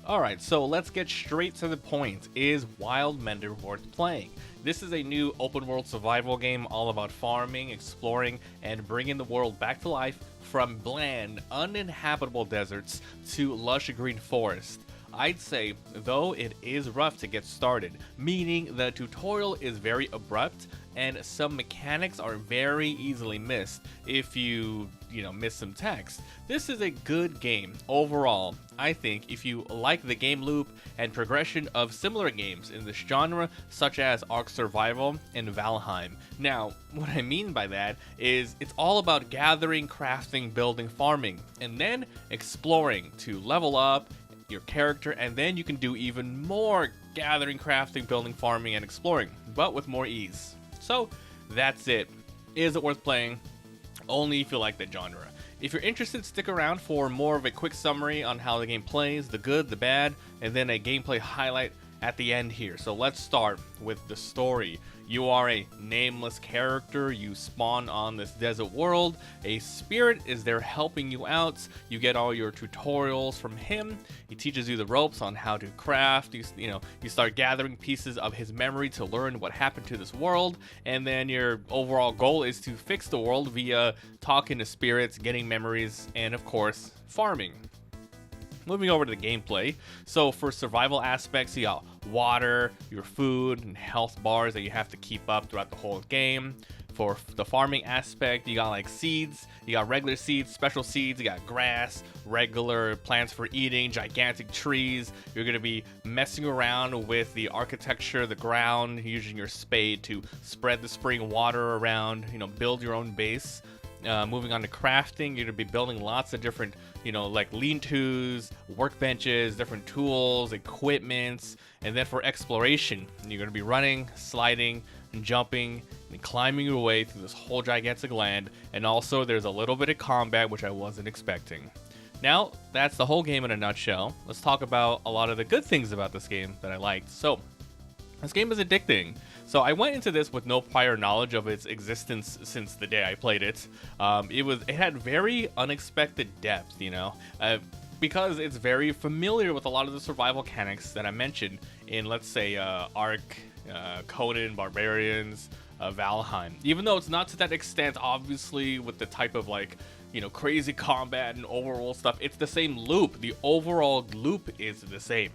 Alright, so let's get straight to the point. Is Wildmender worth playing? This is a new open world survival game all about farming, exploring, and bringing the world back to life from bland, uninhabitable deserts to lush green forests. I'd say, though, it is rough to get started, meaning the tutorial is very abrupt and some mechanics are very easily missed if you miss some text. This is a good game overall. I think if you like the game loop and progression of similar games in this genre, such as Ark Survival and Valheim. Now, what I mean by that is it's all about gathering, crafting, building, farming, and then exploring to level up your character, and then you can do even more gathering, crafting, building, farming, and exploring, but with more ease. So that's it. Is it worth playing? Only if you like that genre. If you're interested, stick around for more of a quick summary on how the game plays, the good, the bad, and then a gameplay highlight at the end here. So let's start with the story. You are a nameless character, you spawn on this desert world, a spirit is there helping you out, you get all your tutorials from him, he teaches you the ropes on how to craft, you start gathering pieces of his memory to learn what happened to this world, and then your overall goal is to fix the world via talking to spirits, getting memories, and of course, farming. Moving over to the gameplay, so for survival aspects, you got water, your food, and health bars that you have to keep up throughout the whole game. For the farming aspect, you got like seeds, you got regular seeds, special seeds, you got grass, regular plants for eating, gigantic trees. You're going to be messing around with the architecture, the ground, using your spade to spread the spring water around, build your own base. Moving on to crafting, you're going to be building lots of different, like lean-tos, workbenches, different tools, equipments, and then for exploration, you're going to be running, sliding, and jumping, and climbing your way through this whole gigantic land, and also there's a little bit of combat, which I wasn't expecting. Now, that's the whole game in a nutshell. Let's talk about a lot of the good things about this game that I liked. So, this game is addicting. So I went into this with no prior knowledge of its existence since the day I played it. It had very unexpected depth, because it's very familiar with a lot of the survival mechanics that I mentioned in, let's say, Ark, Conan, Barbarians, Valheim. Even though it's not to that extent, obviously, with the type of crazy combat and overworld stuff, it's the same loop. The overall loop is the same.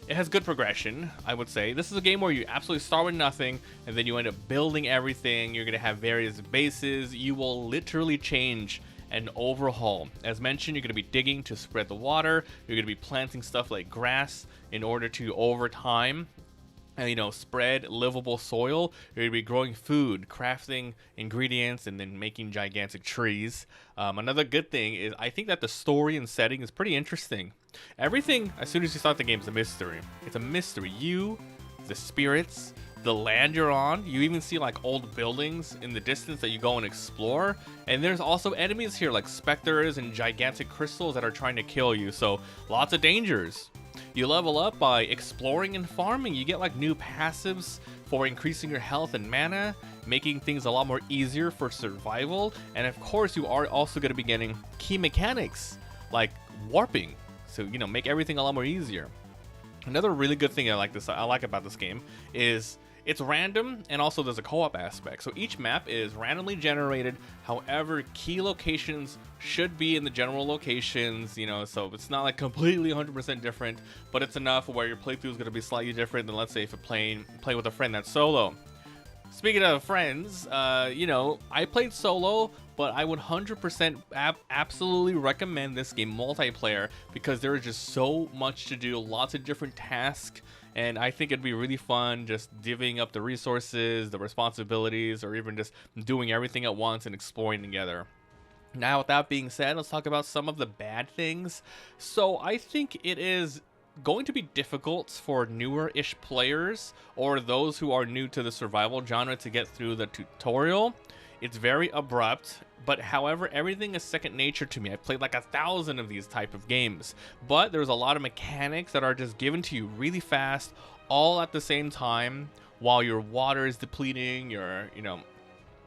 It has good progression, I would say. This is a game where you absolutely start with nothing, and then you end up building everything. You're going to have various bases. You will literally change and overhaul. As mentioned, you're going to be digging to spread the water. You're going to be planting stuff like grass in order to, over time, spread livable soil. You're going to be growing food, crafting ingredients, and then making gigantic trees. Another good thing is I think that the story and setting is pretty interesting. Everything, as soon as you start the game, is a mystery. It's a mystery. You, the spirits, the land you're on. You even see like old buildings in the distance that you go and explore. And there's also enemies here like specters and gigantic crystals that are trying to kill you. So lots of dangers. You level up by exploring and farming. You get like new passives for increasing your health and mana, making things a lot more easier for survival. And of course, you are also going to be getting key mechanics like warping. So, make everything a lot more easier. Another really good thing I like about this game is it's random, and also there's a co-op aspect. So each map is randomly generated. However, key locations should be in the general locations, so it's not like completely 100% different, but it's enough where your playthrough is going to be slightly different than, let's say, if you play with a friend that's solo. Speaking of friends, I played solo, but I would 100% absolutely recommend this game multiplayer because there is just so much to do, lots of different tasks, and I think it'd be really fun just divvying up the resources, the responsibilities, or even just doing everything at once and exploring together. Now, with that being said, let's talk about some of the bad things. So I think it is going to be difficult for newer-ish players or those who are new to the survival genre to get through the tutorial. It's very abrupt, but however, everything is second nature to me. I've played like 1,000 of these type of games, but there's a lot of mechanics that are just given to you really fast, all at the same time, while your water is depleting, your,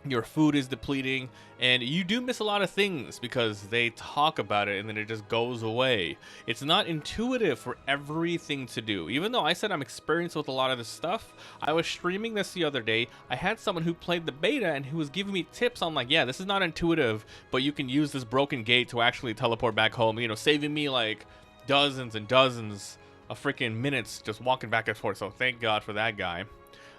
your food is depleting, and you do miss a lot of things because they talk about it and then it just goes away. It's not intuitive for everything to do. Even though I said I'm experienced with a lot of this stuff, I was streaming this the other day. I had someone who played the beta and who was giving me tips on, like, yeah, this is not intuitive, but you can use this broken gate to actually teleport back home, you know, saving me like dozens and dozens of freaking minutes just walking back and forth. So thank God for that guy.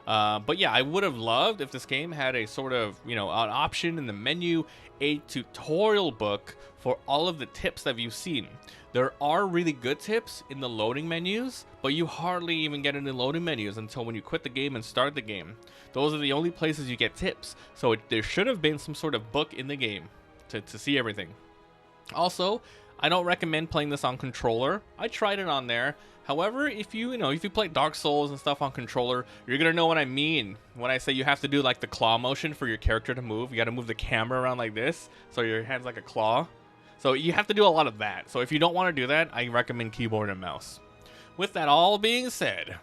But yeah, I would have loved if this game had a sort of, you know, an option in the menu, a tutorial book for all of the tips that you've seen. There are really good tips in the loading menus, but you hardly even get into loading menus until when you quit the game and start the game. Those are the only places you get tips. So there should have been some sort of book in the game to see everything. Also, I don't recommend playing this on controller. I tried it on there. However, if you play Dark Souls and stuff on controller, you're gonna know what I mean when I say you have to do like the claw motion for your character to move. You gotta move the camera around like this, so your hand's like a claw. So you have to do a lot of that. So if you don't want to do that, I recommend keyboard and mouse. With that all being said,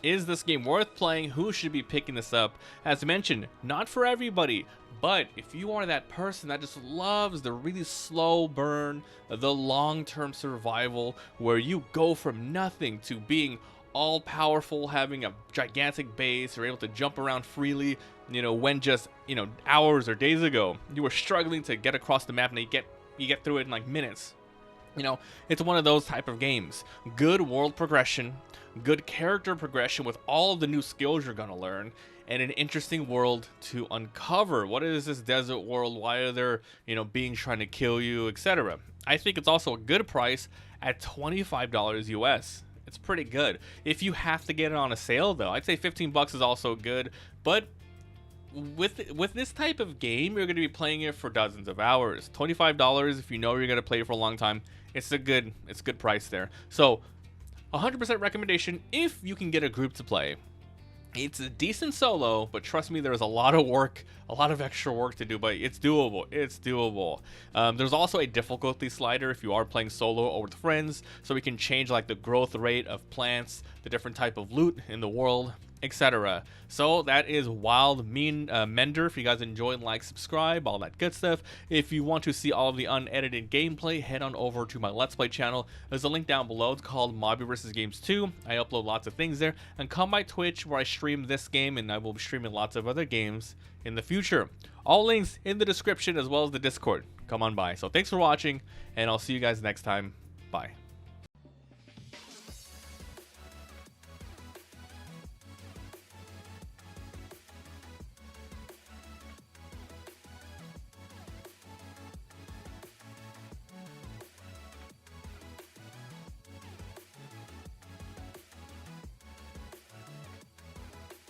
is this game worth playing? Who should be picking this up? As mentioned, not for everybody, but if you are that person that just loves the really slow burn, the long-term survival, where you go from nothing to being all powerful, having a gigantic base, you're able to jump around freely, you know, when just, you know, hours or days ago, you were struggling to get across the map and you get through it in like minutes. You know, it's one of those type of games. Good world progression, good character progression with all of the new skills you're gonna learn, and an interesting world to uncover. What is this desert world? Why are there, you know, beings trying to kill you, etc. I think it's also a good price at $25 US. It's pretty good. If you have to get it on a sale though, I'd say 15 bucks is also good, but with this type of game, you're going to be playing it for dozens of hours. $25 if you know you're going to play it for a long time. It's a good price there. So 100% recommendation if you can get a group to play. It's a decent solo, but trust me, there's a lot of work, a lot of extra work to do, but it's doable. It's doable. There's also a difficulty slider if you are playing solo or with friends, so we can change like the growth rate of plants, the different type of loot in the world, etc. So that is Wildmender. If you guys enjoy, like, subscribe, all that good stuff. If you want to see all of the unedited gameplay, head on over to my Let's Play channel. There's a link down below. It's called MabiVsGames 2. I upload lots of things there. And come by Twitch where I stream this game, and I will be streaming lots of other games in the future. All links in the description as well as the Discord. Come on by. So thanks for watching, and I'll see you guys next time. Bye.